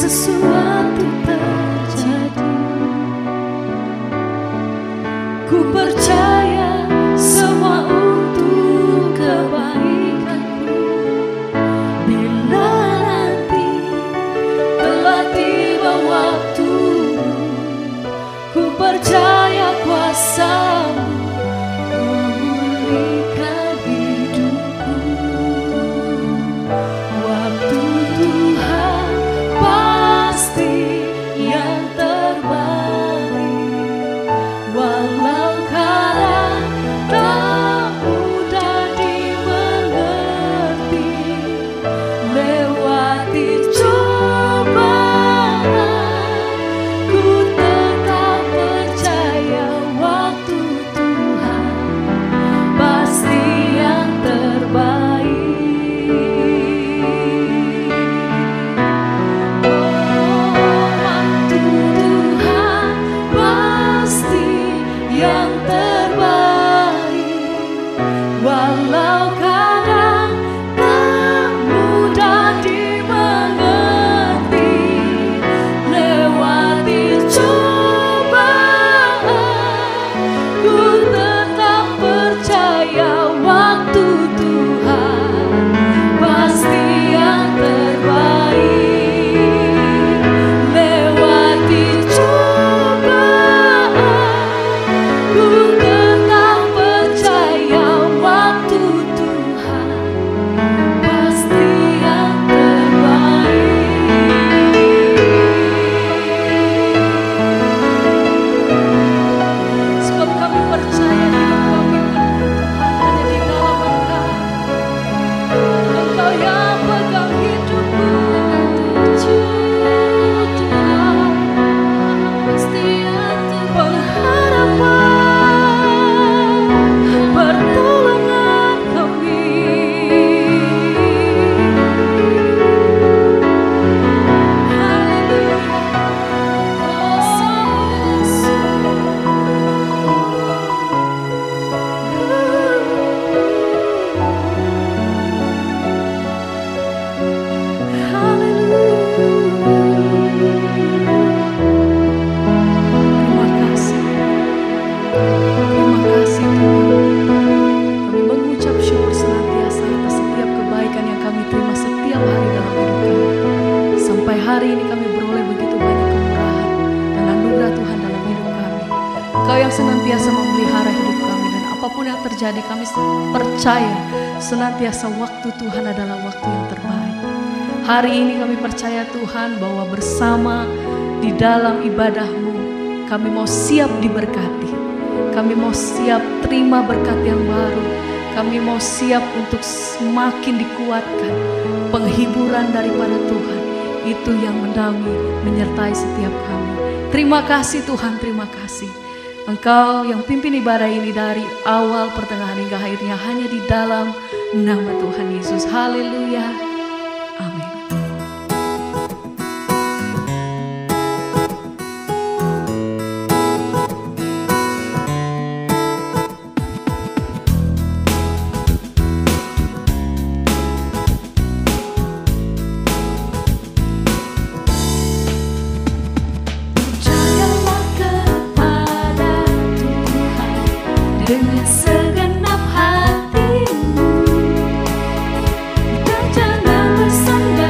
sesuatu terjadi. Ku percaya semua untuk kebaikanku. Bila nanti telah tiba waktumu, ku percaya kuasa-Mu memulihkan hidupku. Waktu Tuhan pasti yang terbaik, walau kadang tak mudah dimengerti. Lewati cobaan, ku tetap percaya waktu Tuhan pasti yang terbaik. Waktu Tuhan pasti yang terbaik, walau kadang tak mudah dimengerti. Lewati cobaan, ku tetap percaya waktu Tuhan pasti yang terbaik. Lewati cobaan, ku tetap percaya waktu Tuhan pasti yang terbaik. Sebab kami percaya hidup kami Tuhan hanya di dalam Engkau. Engkau yang pegang hidupku. Tuhan pasti yang pengharapan, pertolongan kami. Haleluya. Terima kasih Tuhan. Kami mengucap syukur senantiasa atas setiap kebaikan yang kami terima setiap hari dalam hidup kami. Sampai hari ini kami beroleh begitu banyak kemurahan dan anugerah Tuhan dalam hidup kami. Engkau yang senantiasa memelihara hidup kami, dan apapun yang terjadi kami percaya senantiasa waktu Tuhan adalah waktu yang terbaik. Hari ini kami percaya Tuhan bahwa bersama di dalam ibadah-Mu kami mau siap diberkati. Kami mau siap terima berkat yang baru. Kami mau siap untuk semakin dikuatkan. Penghiburan daripada Tuhan itu yang menaungi, menyertai setiap kami. Terima kasih Tuhan, terima kasih. Engkau yang pimpin ibadah ini dari awal, pertengahan hingga akhirnya hanya di dalam nama Tuhan Yesus. Haleluya. Amin. Percayalah kepada Tuhan dengan segenap hatimu. Kita jangan bersandar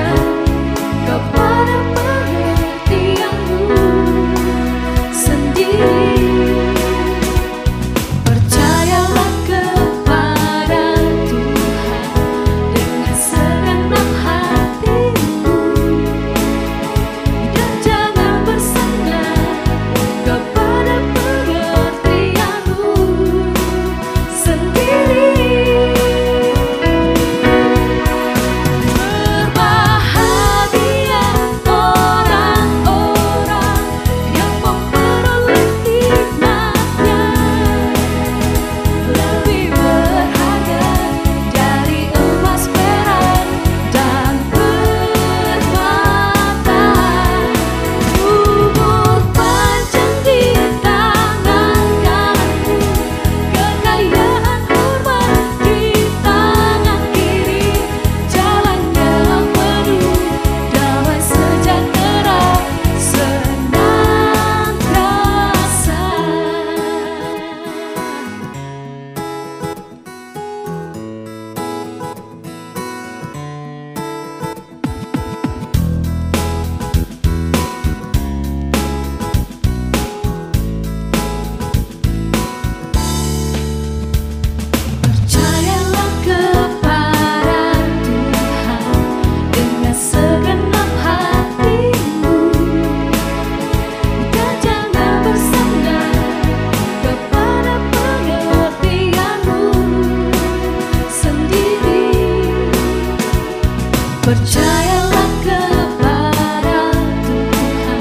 Percayalah kepada Tuhan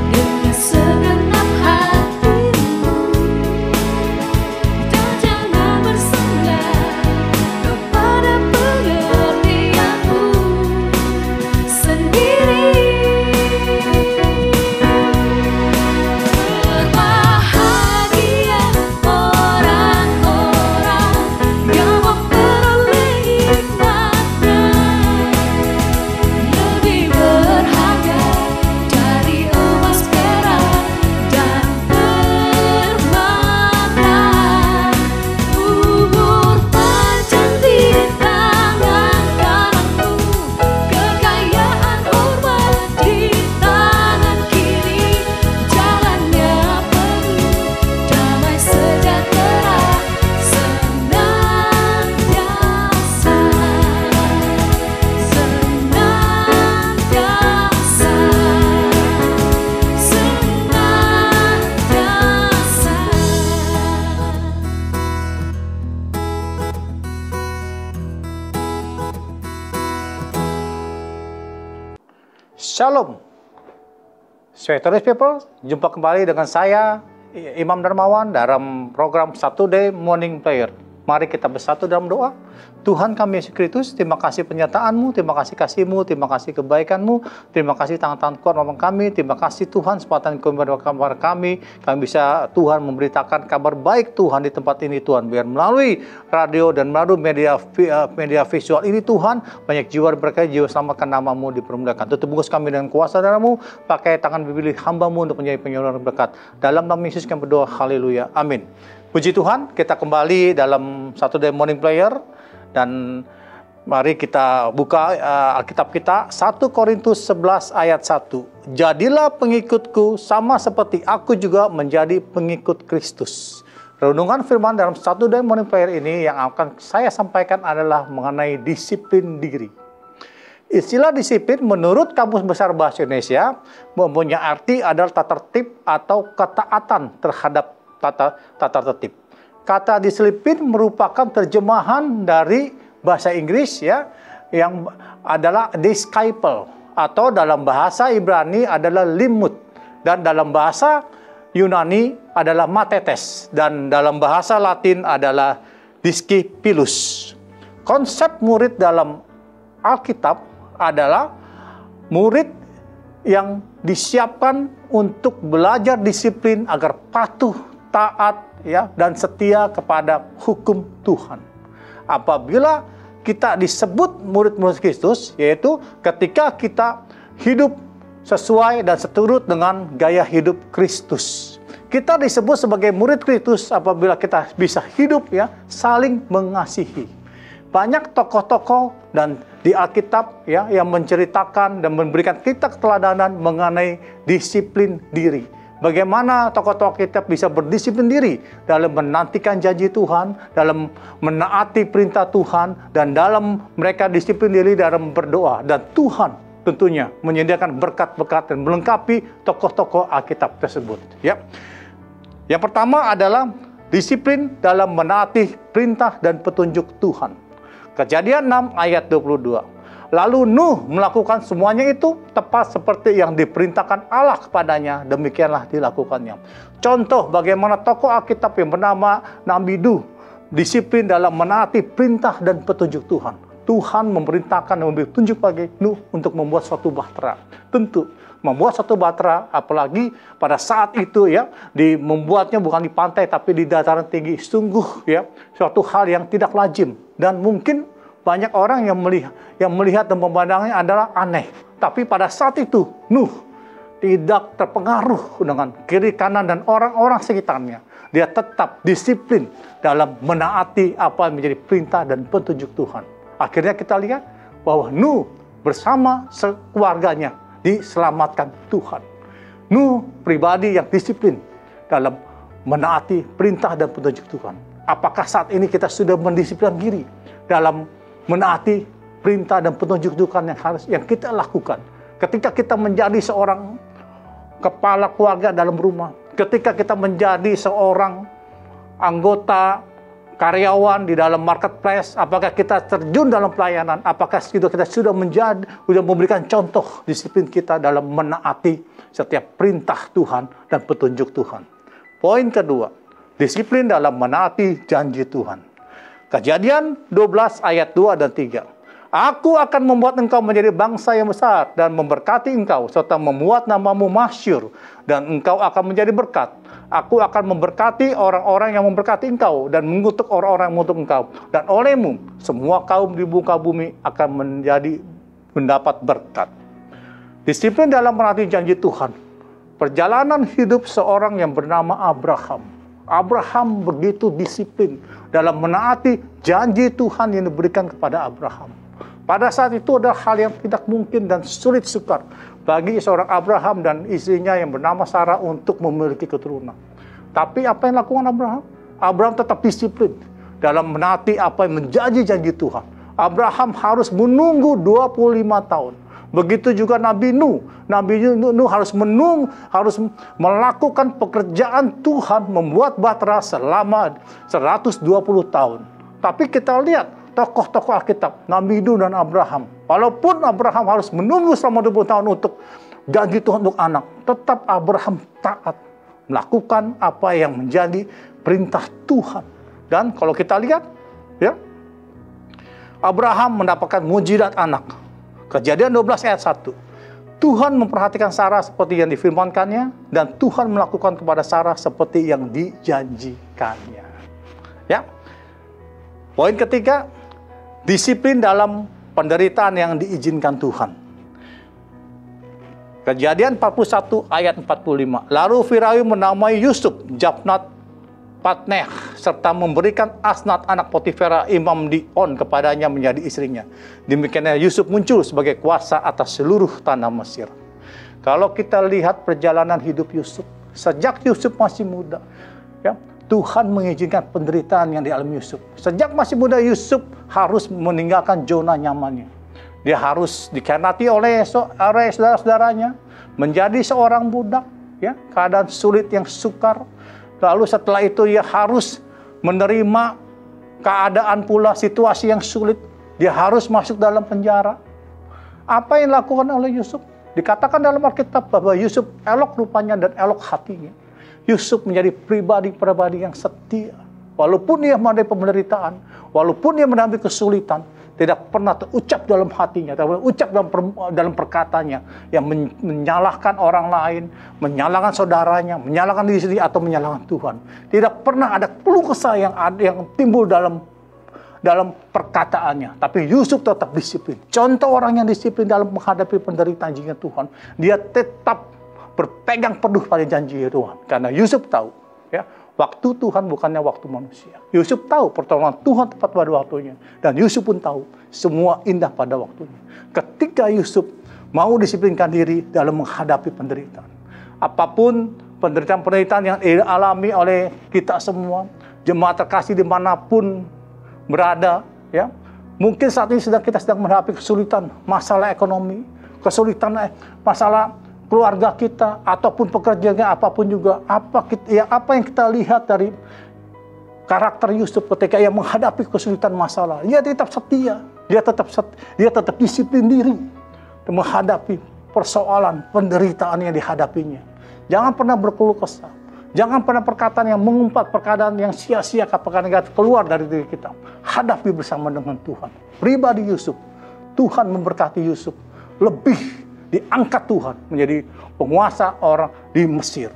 dengan segenap hatimu, dan jangan bersandar kepada pengertianmu sendiri. Berbahagia orang-orang yang memperoleh hikmatnya, lebih berharga dari emas, perak, dan permata. Umur panjang di tangan kananmu, kekayaan hormat di tangan kiri. Jalannya penuh damai sejahtera senantiasa, senantiasa, senantiasa. Shalom, Spiritualist people, jumpa kembali dengan saya Imam Darmawan dalam program Saturday Morning Prayer. Mari kita bersatu dalam doa. Tuhan kami Yesus Kristus, terima kasih penyertaan-Mu, terima kasih kasih-Mu, terima kasih kebaikan-Mu, terima kasih tangan-tangan kuat menolong kami, terima kasih Tuhan kesempatan kabar kami bisa Tuhan memberitakan kabar baik Tuhan di tempat ini Tuhan. Biar melalui radio dan melalui media visual ini Tuhan, banyak jiwa berkah, jiwa selamatkan nama-Mu dipermuliakan. Tutup bungkus kami dengan kuasa darah-Mu, pakai tangan bibir hamba-Mu untuk menjadi penyaluran berkat. Dalam nama Yesus kami berdoa, haleluya, amin. Puji Tuhan, kita kembali dalam Saturday Morning Prayer. Dan mari kita buka Alkitab kita 1 Korintus 11 ayat 1. Jadilah pengikutku sama seperti aku juga menjadi pengikut Kristus. Renungan firman dalam Saturday Morning Prayer ini yang akan saya sampaikan adalah mengenai disiplin diri. Istilah disiplin menurut Kamus Besar Bahasa Indonesia mempunyai arti adalah tata tertib atau ketaatan terhadap tata tertib. Kata disiplin merupakan terjemahan dari bahasa Inggris ya, yang adalah disciple, atau dalam bahasa Ibrani adalah limud, dan dalam bahasa Yunani adalah matetes, dan dalam bahasa Latin adalah discipulus. Konsep murid dalam Alkitab adalah murid yang disiapkan untuk belajar disiplin agar patuh, taat, ya, dan setia kepada hukum Tuhan. Apabila kita disebut murid-murid Kristus, yaitu ketika kita hidup sesuai dan seturut dengan gaya hidup Kristus. Kita disebut sebagai murid Kristus apabila kita bisa hidup ya saling mengasihi. Banyak tokoh-tokoh dan di Alkitab ya yang menceritakan dan memberikan kita keteladanan mengenai disiplin diri. Bagaimana tokoh-tokoh kita bisa berdisiplin diri dalam menantikan janji Tuhan, dalam menaati perintah Tuhan, dan dalam mereka disiplin diri dalam berdoa. Dan Tuhan tentunya menyediakan berkat-berkat dan melengkapi tokoh-tokoh Alkitab tersebut. Ya. Yang pertama adalah disiplin dalam menaati perintah dan petunjuk Tuhan. Kejadian 6 ayat 22. Lalu Nuh melakukan semuanya itu tepat seperti yang diperintahkan Allah kepadanya, demikianlah dilakukannya. Contoh bagaimana tokoh Alkitab yang bernama Nabi Nuh disiplin dalam menaati perintah dan petunjuk Tuhan. Tuhan memerintahkan dan memberi petunjuk bagi Nuh untuk membuat suatu bahtera. Tentu membuat suatu bahtera, apalagi pada saat itu ya, membuatnya bukan di pantai tapi di dataran tinggi, sungguh ya suatu hal yang tidak lazim, dan mungkin banyak orang yang melihat dan memandangnya adalah aneh. Tapi pada saat itu Nuh tidak terpengaruh dengan kiri kanan dan orang-orang sekitarnya. Dia tetap disiplin dalam menaati apa yang menjadi perintah dan petunjuk Tuhan. Akhirnya kita lihat bahwa Nuh bersama keluarganya diselamatkan Tuhan. Nuh pribadi yang disiplin dalam menaati perintah dan petunjuk Tuhan. Apakah saat ini kita sudah mendisiplinkan diri dalam menaati perintah dan petunjuk Tuhan yang kita lakukan? Ketika kita menjadi seorang kepala keluarga dalam rumah, ketika kita menjadi seorang anggota karyawan di dalam marketplace, apakah kita terjun dalam pelayanan, apakah kita sudah memberikan contoh disiplin kita dalam menaati setiap perintah Tuhan dan petunjuk Tuhan. Poin kedua, disiplin dalam menaati janji Tuhan. Kejadian 12 ayat 2 dan 3. Aku akan membuat engkau menjadi bangsa yang besar dan memberkati engkau, serta membuat namamu masyhur, dan engkau akan menjadi berkat. Aku akan memberkati orang-orang yang memberkati engkau, dan mengutuk orang-orang yang mengutuk engkau. Dan olehmu, semua kaum di muka bumi akan mendapat berkat. Disiplin dalam menaati janji Tuhan. Perjalanan hidup seorang yang bernama Abraham. Abraham begitu disiplin dalam menaati janji Tuhan yang diberikan kepada Abraham. Pada saat itu ada hal yang tidak mungkin dan sulit sukar bagi seorang Abraham dan istrinya yang bernama Sarah untuk memiliki keturunan. Tapi apa yang dilakukan Abraham? Abraham tetap disiplin dalam menaati apa yang menjadi janji Tuhan. Abraham harus menunggu 25 tahun. Begitu juga Nabi Nuh. Nabi Nuh harus melakukan pekerjaan Tuhan, membuat bahtera selama 120 tahun. Tapi kita lihat tokoh-tokoh Alkitab, Nabi Nuh dan Abraham. Walaupun Abraham harus menunggu selama 20 tahun untuk janji Tuhan untuk anak, tetap Abraham taat melakukan apa yang menjadi perintah Tuhan. Dan kalau kita lihat, ya, Abraham mendapatkan mujizat anak. Kejadian 12 ayat 1. Tuhan memperhatikan Sarah seperti yang difirmankannya, dan Tuhan melakukan kepada Sarah seperti yang dijanjikannya. Ya. Poin ketiga, disiplin dalam penderitaan yang diizinkan Tuhan. Kejadian 41 ayat 45. Lalu Firaun menamai Yusuf Jafnat Patneh, serta memberikan Asnat anak Potifera imam di On kepadanya menjadi istrinya. Demikiannya Yusuf muncul sebagai kuasa atas seluruh tanah Mesir. Kalau kita lihat perjalanan hidup Yusuf, sejak Yusuf masih muda, ya, Tuhan mengizinkan penderitaan yang dialami Yusuf. Sejak masih muda Yusuf harus meninggalkan zona nyamannya. Dia harus dikhianati oleh saudara-saudaranya, menjadi seorang budak, ya, keadaan sulit yang sukar. Lalu setelah itu dia harus menerima keadaan pula situasi yang sulit. Dia harus masuk dalam penjara. Apa yang dilakukan oleh Yusuf? Dikatakan dalam Alkitab bahwa Yusuf elok rupanya dan elok hatinya. Yusuf menjadi pribadi yang setia. Walaupun dia menghadapi penderitaan, walaupun dia menghadapi kesulitan, tidak pernah terucap dalam hatinya, tidak pernah ucap dalam perkataannya yang menyalahkan orang lain, menyalahkan saudaranya, menyalahkan diri sendiri atau menyalahkan Tuhan. Tidak pernah ada keluh kesah yang timbul dalam perkataannya. Tapi Yusuf tetap disiplin. Contoh orang yang disiplin dalam menghadapi penderitaan janji Tuhan, dia tetap berpegang teguh pada janji Tuhan. Karena Yusuf tahu, ya, waktu Tuhan bukannya waktu manusia. Yusuf tahu pertolongan Tuhan tepat pada waktunya. Dan Yusuf pun tahu semua indah pada waktunya. Ketika Yusuf mau disiplinkan diri dalam menghadapi penderitaan. Apapun penderitaan-penderitaan yang dialami oleh kita semua, jemaat terkasih dimanapun berada, ya, mungkin saat ini kita sedang menghadapi kesulitan, masalah ekonomi, kesulitan masalah keluarga kita, ataupun pekerjaannya, apapun juga, apa yang kita lihat dari karakter Yusuf ketika ia menghadapi kesulitan masalah, dia tetap setia, dia tetap disiplin diri menghadapi persoalan penderitaan yang dihadapinya. Jangan pernah berkeluh kesah, jangan pernah perkataan yang mengumpat, perkataan yang sia-sia, perkataan negatif keluar dari diri kita. Hadapi bersama dengan Tuhan. Pribadi Yusuf, Tuhan memberkati Yusuf lebih diangkat Tuhan menjadi penguasa orang di Mesir.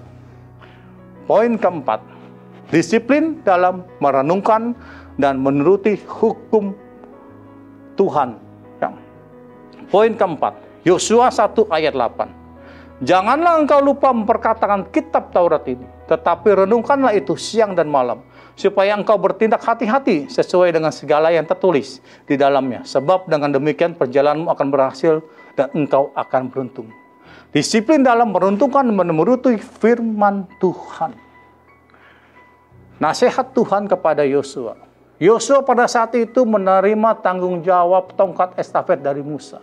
Poin keempat, disiplin dalam merenungkan dan menuruti hukum Tuhan. Ya. Poin keempat, Yosua 1 ayat 8. Janganlah engkau lupa memperkatakan kitab Taurat ini, tetapi renungkanlah itu siang dan malam, supaya engkau bertindak hati-hati sesuai dengan segala yang tertulis di dalamnya. Sebab dengan demikian perjalananmu akan berhasil dan engkau akan beruntung. Disiplin dalam merenungkan dan menuruti firman Tuhan. Nasihat Tuhan kepada Yosua. Yosua pada saat itu menerima tanggung jawab tongkat estafet dari Musa.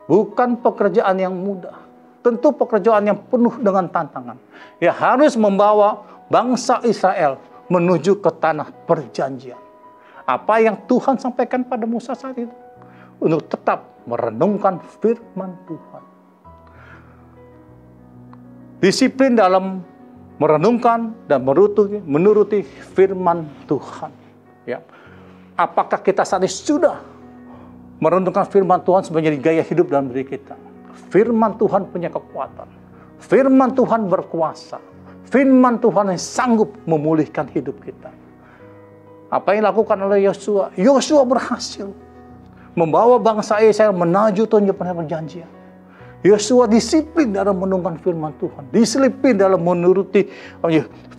Bukan pekerjaan yang mudah. Tentu pekerjaan yang penuh dengan tantangan. Dia harus membawa bangsa Israel menuju ke tanah perjanjian. Apa yang Tuhan sampaikan pada Musa saat itu. Untuk tetap merenungkan firman Tuhan. Disiplin dalam merenungkan dan menuruti firman Tuhan. Ya. Apakah kita saat ini sudah merenungkan firman Tuhan menjadi gaya hidup dalam diri kita? Firman Tuhan punya kekuatan. Firman Tuhan berkuasa. Firman Tuhan yang sanggup memulihkan hidup kita. Apa yang dilakukan oleh Yosua? Yosua berhasil membawa bangsa Israel menuju tanah perjanjian. Yosua disiplin dalam merenungkan firman Tuhan. Disiplin dalam menuruti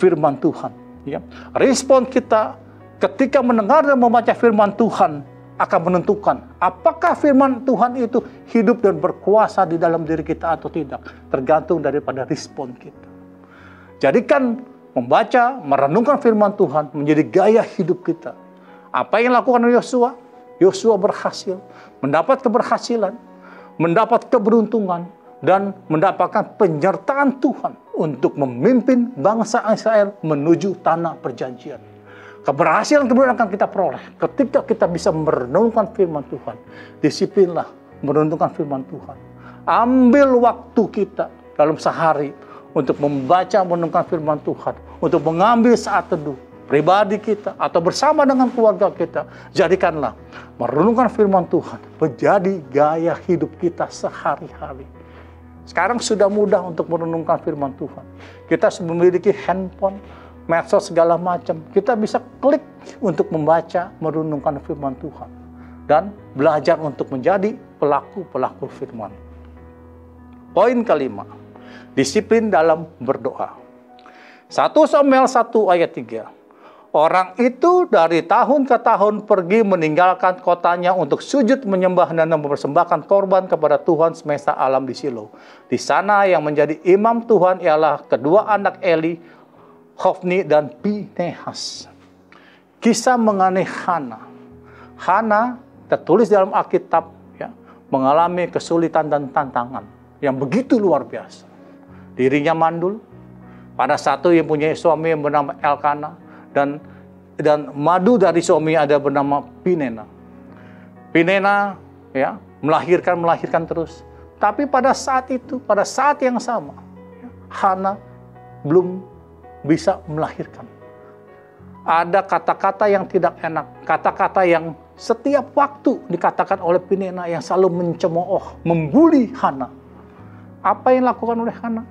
firman Tuhan. Ya. Respon kita ketika mendengar dan membaca firman Tuhan akan menentukan apakah firman Tuhan itu hidup dan berkuasa di dalam diri kita atau tidak. Tergantung daripada respon kita. Jadikan membaca, merenungkan firman Tuhan menjadi gaya hidup kita. Apa yang dilakukan oleh Yosua? Yosua berhasil mendapat keberhasilan, mendapat keberuntungan, dan mendapatkan penyertaan Tuhan untuk memimpin bangsa Israel menuju tanah perjanjian. Keberhasilan kemudian akan kita peroleh ketika kita bisa merenungkan firman Tuhan. Disiplinlah merenungkan firman Tuhan. Ambil waktu kita dalam sehari untuk membaca, merenungkan firman Tuhan, untuk mengambil saat teduh pribadi kita atau bersama dengan keluarga kita. Jadikanlah merenungkan firman Tuhan menjadi gaya hidup kita sehari-hari. Sekarang sudah mudah untuk merenungkan firman Tuhan. Kita memiliki handphone, medsos segala macam. Kita bisa klik untuk membaca, merenungkan firman Tuhan. Dan belajar untuk menjadi pelaku-pelaku firman. Poin kelima, disiplin dalam berdoa. 1 Samuel 1 ayat 3. Orang itu dari tahun ke tahun pergi meninggalkan kotanya untuk sujud menyembah dan mempersembahkan korban kepada Tuhan semesta alam di Shilo. Di sana yang menjadi imam Tuhan ialah kedua anak Eli, Hofni dan Pinehas. Kisah mengenai Hana. Hana tertulis dalam Alkitab ya, mengalami kesulitan dan tantangan yang begitu luar biasa. Dirinya mandul. Pada satu yang punya suami yang bernama Elkana. Dan madu dari suami ada bernama Pinena. Pinena ya melahirkan terus. Tapi pada saat itu, pada saat yang sama, ya, Hana belum bisa melahirkan. Ada kata-kata yang tidak enak, kata-kata yang setiap waktu dikatakan oleh Pinena yang selalu mencemooh, membuli Hana. Apa yang dilakukan oleh Hana?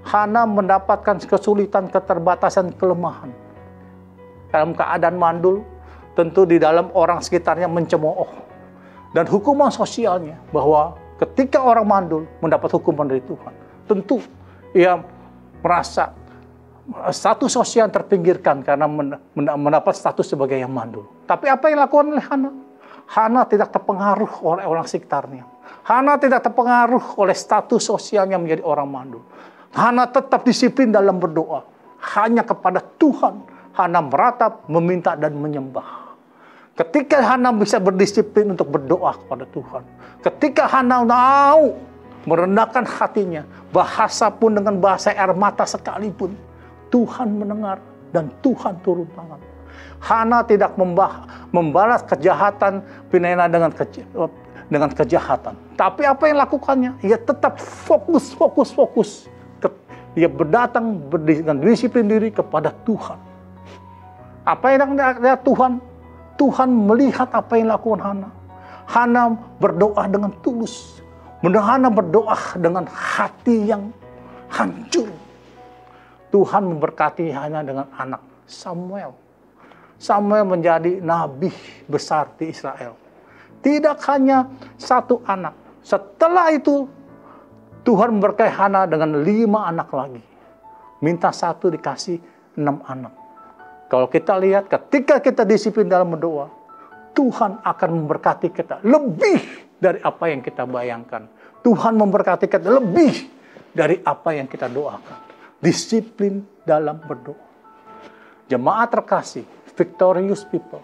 Hana mendapatkan kesulitan, keterbatasan, kelemahan. Dalam keadaan mandul, tentu di dalam orang sekitarnya mencemooh. Dan hukuman sosialnya bahwa ketika orang mandul mendapat hukuman dari Tuhan, tentu ia merasa status sosial terpinggirkan karena mendapat status sebagai yang mandul. Tapi apa yang dilakukan oleh Hana? Hana tidak terpengaruh oleh orang sekitarnya. Hana tidak terpengaruh oleh status sosialnya menjadi orang mandul. Hana tetap disiplin dalam berdoa. Hanya kepada Tuhan Hana meratap, meminta, dan menyembah. Ketika Hana bisa berdisiplin untuk berdoa kepada Tuhan. Ketika Hana mau merendahkan hatinya, bahasa pun dengan bahasa air mata sekalipun, Tuhan mendengar dan Tuhan turun tangan. Hana tidak membalas kejahatan Pinena dengan kejahatan. Tapi apa yang lakukannya? Ia tetap fokus. Dia berdatang dengan disiplin diri kepada Tuhan. Apa yang dilakukan Tuhan? Tuhan melihat apa yang dilakukan Hana. Hana berdoa dengan tulus. Hana berdoa dengan hati yang hancur. Tuhan memberkati Hana dengan anak Samuel. Samuel menjadi nabi besar di Israel. Tidak hanya satu anak. Setelah itu, Tuhan memberkati Hana dengan 5 anak lagi. Minta 1 dikasih 6 anak. Kalau kita lihat, ketika kita disiplin dalam berdoa, Tuhan akan memberkati kita lebih dari apa yang kita bayangkan. Tuhan memberkati kita lebih dari apa yang kita doakan. Disiplin dalam berdoa. Jemaat terkasih, victorious people.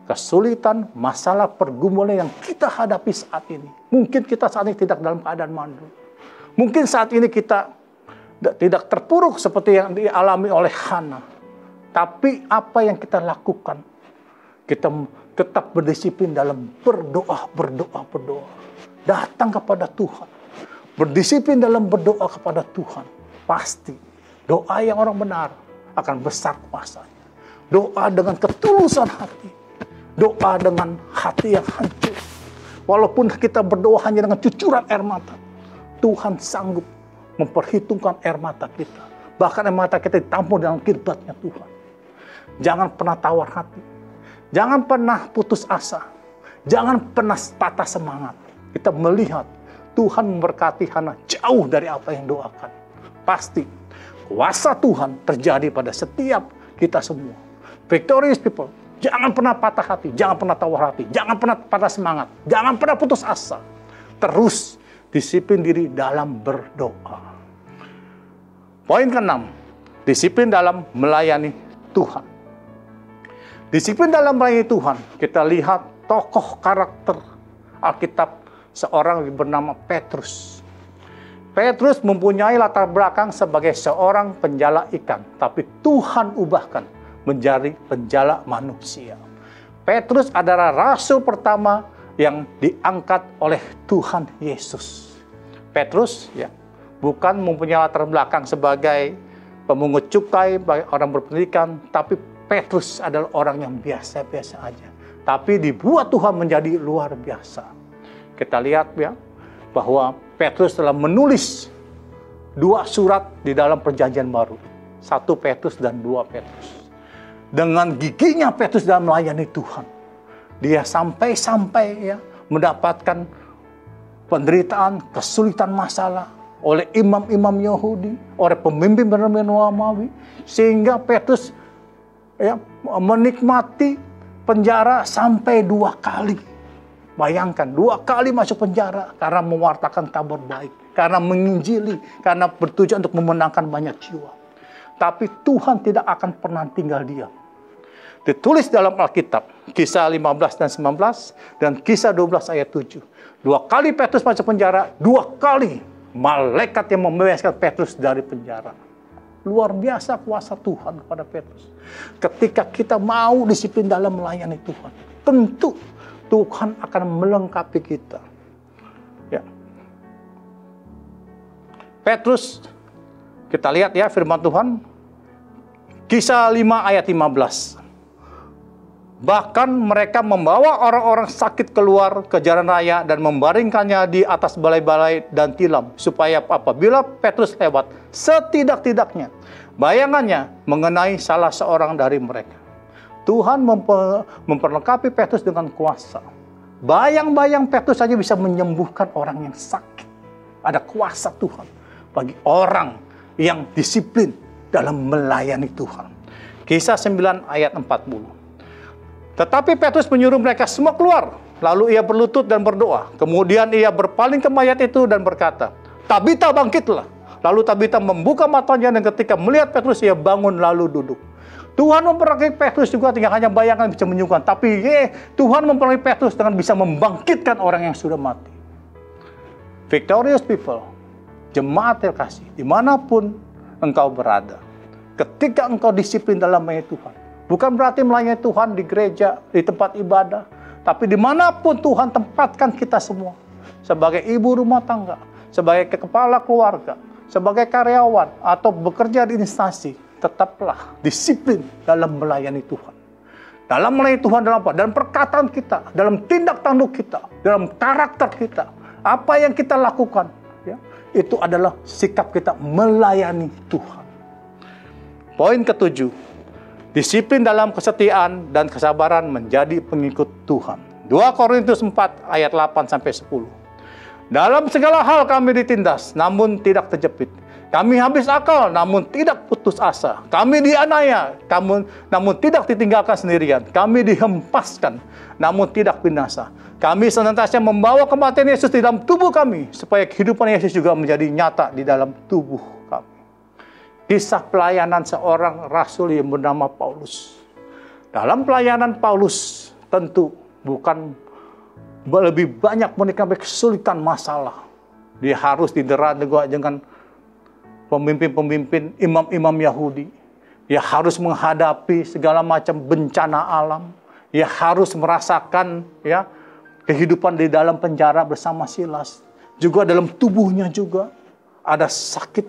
Kesulitan, masalah, pergumulan yang kita hadapi saat ini. Mungkin kita saat ini tidak dalam keadaan mandul. Mungkin saat ini kita tidak terpuruk seperti yang dialami oleh Hana. Tapi apa yang kita lakukan? Kita tetap berdisiplin dalam berdoa. Datang kepada Tuhan. Berdisiplin dalam berdoa kepada Tuhan. Pasti doa yang orang benar akan besar kuasanya. Doa dengan ketulusan hati. Doa dengan hati yang hancur. Walaupun kita berdoa hanya dengan cucuran air mata, Tuhan sanggup memperhitungkan air mata kita. Bahkan air mata kita ditampung dalam kirbatnya Tuhan. Jangan pernah tawar hati. Jangan pernah putus asa. Jangan pernah patah semangat. Kita melihat Tuhan memberkati Hana jauh dari apa yang doakan. Pasti kuasa Tuhan terjadi pada setiap kita semua. Victorious people, jangan pernah patah hati, jangan pernah tawar hati, jangan pernah patah semangat, jangan pernah putus asa. Terus disiplin diri dalam berdoa. Poin ke-6, disiplin dalam melayani Tuhan. Disiplin dalam melayani Tuhan, kita lihat tokoh karakter Alkitab seorang bernama Petrus. Petrus mempunyai latar belakang sebagai seorang penjala ikan, tapi Tuhan ubahkan menjadi penjala manusia. Petrus adalah rasul pertama yang diangkat oleh Tuhan Yesus. Petrus bukan mempunyai latar belakang sebagai pemungut cukai, orang berpendidikan, tapi Petrus adalah orang yang biasa-biasa aja. Tapi dibuat Tuhan menjadi luar biasa. Kita lihat bahwa Petrus telah menulis 2 surat di dalam perjanjian baru. 1 Petrus dan 2 Petrus. Dengan giginya Petrus dalam melayani Tuhan. Dia sampai mendapatkan penderitaan, kesulitan, masalah oleh imam-imam Yahudi, oleh pemimpin-pemimpin Romawi, sehingga Petrus menikmati penjara sampai 2 kali. Bayangkan, 2 kali masuk penjara karena mewartakan kabar baik, karena menginjili, karena bertujuan untuk memenangkan banyak jiwa. Tapi Tuhan tidak akan pernah tinggal diam. Ditulis dalam Alkitab, Kisah 15 dan 19, dan Kisah 12 ayat 7. 2 kali Petrus masuk penjara, 2 kali malaikat yang membebaskan Petrus dari penjara. Luar biasa kuasa Tuhan kepada Petrus. Ketika kita mau disiplin dalam melayani Tuhan, tentu Tuhan akan melengkapi kita. Petrus, kita lihat firman Tuhan, Kisah 5 ayat 15. Bahkan mereka membawa orang-orang sakit keluar ke jalan raya dan membaringkannya di atas balai-balai dan tilam, supaya apabila Petrus lewat, setidak-tidaknya bayangannya mengenai salah seorang dari mereka. Tuhan memperlengkapi Petrus dengan kuasa. Bayang-bayang Petrus saja bisa menyembuhkan orang yang sakit. Ada kuasa Tuhan bagi orang yang disiplin dalam melayani Tuhan. Kisah 9 ayat 40. Tetapi Petrus menyuruh mereka semua keluar. Lalu ia berlutut dan berdoa. Kemudian ia berpaling ke mayat itu dan berkata, "Tabita, bangkitlah." Lalu Tabita membuka matanya, dan ketika melihat Petrus, ia bangun lalu duduk. Tuhan memperoleh Petrus juga tidak hanya bayangan bisa menyembuhkan, tapi Tuhan memperoleh Petrus dengan bisa membangkitkan orang yang sudah mati. Victorious people, jemaat terkasih, dimanapun engkau berada, ketika engkau disiplin dalam melayani Tuhan, bukan berarti melayani Tuhan di gereja, di tempat ibadah, tapi dimanapun Tuhan tempatkan kita semua, sebagai ibu rumah tangga, sebagai kepala keluarga, sebagai karyawan, atau bekerja di instansi, tetaplah disiplin dalam melayani Tuhan. Dalam melayani Tuhan dalam apa? Dalam perkataan kita, dalam tindak tanduk kita, dalam karakter kita. Apa yang kita lakukan, itu adalah sikap kita melayani Tuhan. Poin ke-7, disiplin dalam kesetiaan dan kesabaran menjadi pengikut Tuhan. 2 Korintus 4 ayat 8-10. Dalam segala hal kami ditindas, namun tidak terjepit. Kami habis akal, namun tidak putus asa. Kami dianiaya, namun tidak ditinggalkan sendirian. Kami dihempaskan, namun tidak binasa. Kami senantiasa membawa kematian Yesus di dalam tubuh kami, supaya kehidupan Yesus juga menjadi nyata di dalam tubuh kami. Kisah pelayanan seorang rasul yang bernama Paulus. Dalam pelayanan Paulus, tentu bukan lebih banyak menikmati kesulitan masalah. Dia harus didera juga dengan pemimpin-pemimpin, imam-imam Yahudi. Dia harus menghadapi segala macam bencana alam. ia harus merasakan ya kehidupan di dalam penjara bersama Silas. Juga dalam tubuhnya juga ada sakit,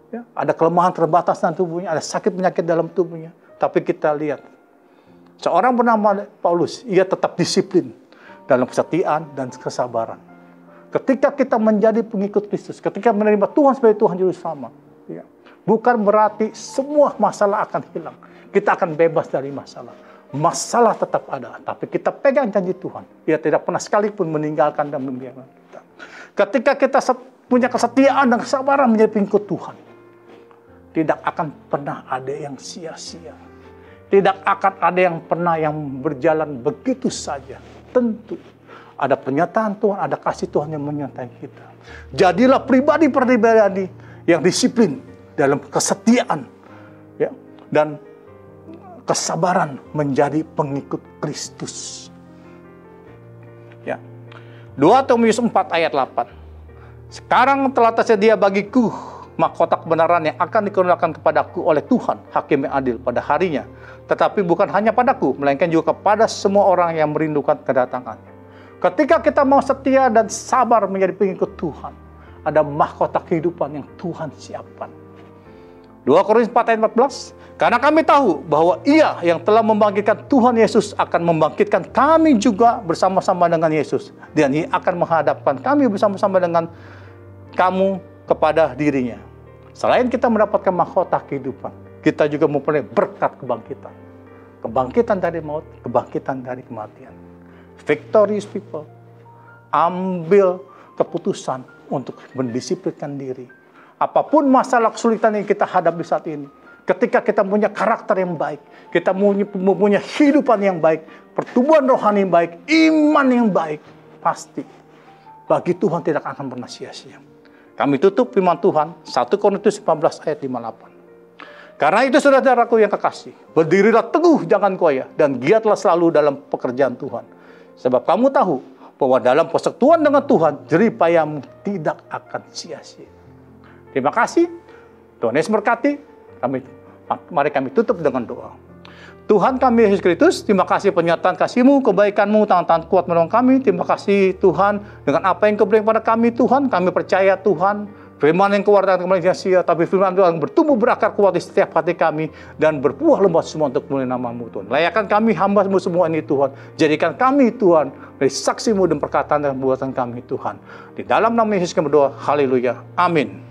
ya, ada kelemahan terbatas dalam tubuhnya, ada sakit penyakit dalam tubuhnya. Tapi kita lihat, seorang bernama Paulus, ia tetap disiplin dalam kesetiaan dan kesabaran. Ketika kita menjadi pengikut Kristus, ketika menerima Tuhan sebagai Tuhan Juru Selamat, ya, bukan berarti semua masalah akan hilang. Kita akan bebas dari masalah. Masalah tetap ada, tapi kita pegang janji Tuhan. Ia tidak pernah sekalipun meninggalkan dan membiarkan kita. Ketika kita punya kesetiaan dan kesabaran menjadi pengikut Tuhan, tidak akan pernah ada yang sia-sia. Tidak akan ada yang pernah yang berjalan begitu saja. Tentu ada penyataan Tuhan, ada kasih Tuhan yang menyertai kita. Jadilah pribadi-pribadi yang disiplin dalam kesetiaan, ya, dan kesabaran menjadi pengikut Kristus. Ya. 2 Timotius 4 ayat 8. Sekarang telah tersedia bagiku mahkota kebenaran yang akan dikaruniakan kepadaku oleh Tuhan, Hakim yang adil pada harinya. Tetapi bukan hanya padaku, melainkan juga kepada semua orang yang merindukan kedatangannya. Ketika kita mau setia dan sabar menjadi pengikut Tuhan, ada mahkota kehidupan yang Tuhan siapkan. 2 Korintus 4 ayat 14. Karena kami tahu bahwa Ia yang telah membangkitkan Tuhan Yesus akan membangkitkan kami juga bersama-sama dengan Yesus. Dan Ia akan menghadapkan kami bersama-sama dengan kamu kepada dirinya. Selain kita mendapatkan mahkota kehidupan, kita juga mempunyai berkat kebangkitan. Kebangkitan dari maut, kebangkitan dari kematian. Victorious people, ambil keputusan untuk mendisiplinkan diri. Apapun masalah kesulitan yang kita hadapi saat ini, ketika kita punya karakter yang baik, kita mempunyai kehidupan yang baik, pertumbuhan rohani yang baik, iman yang baik, pasti bagi Tuhan tidak akan pernah sia-sia. Kami tutup firman Tuhan, 1 Korintus 15 ayat 58. Karena itu saudaraku yang kekasih, berdirilah teguh jangan goyah, dan giatlah selalu dalam pekerjaan Tuhan. Sebab kamu tahu bahwa dalam persekutuan dengan Tuhan, jerih payahmu tidak akan sia-sia. Terima kasih. Tuhan Yesus berkati. Mari kami tutup dengan doa. Tuhan kami Yesus Kristus, terima kasih penyertaan kasih-Mu, kebaikan-Mu, tangan-tangan kuat menolong kami. Terima kasih Tuhan, dengan apa yang Kau berikan pada kami Tuhan, kami percaya Tuhan, firman yang keluar dari kembali sia-sia, tapi firman Tuhan bertumbuh berakar kuat di setiap hati kami, dan berbuah lebat semua untuk memuliakan nama-Mu Tuhan. Layakan kami hamba-Mu semua ini Tuhan, jadikan kami Tuhan, dari saksi-Mu dan perkataan dan perbuatan kami Tuhan. Di dalam nama Yesus kami berdoa, haleluya, amin.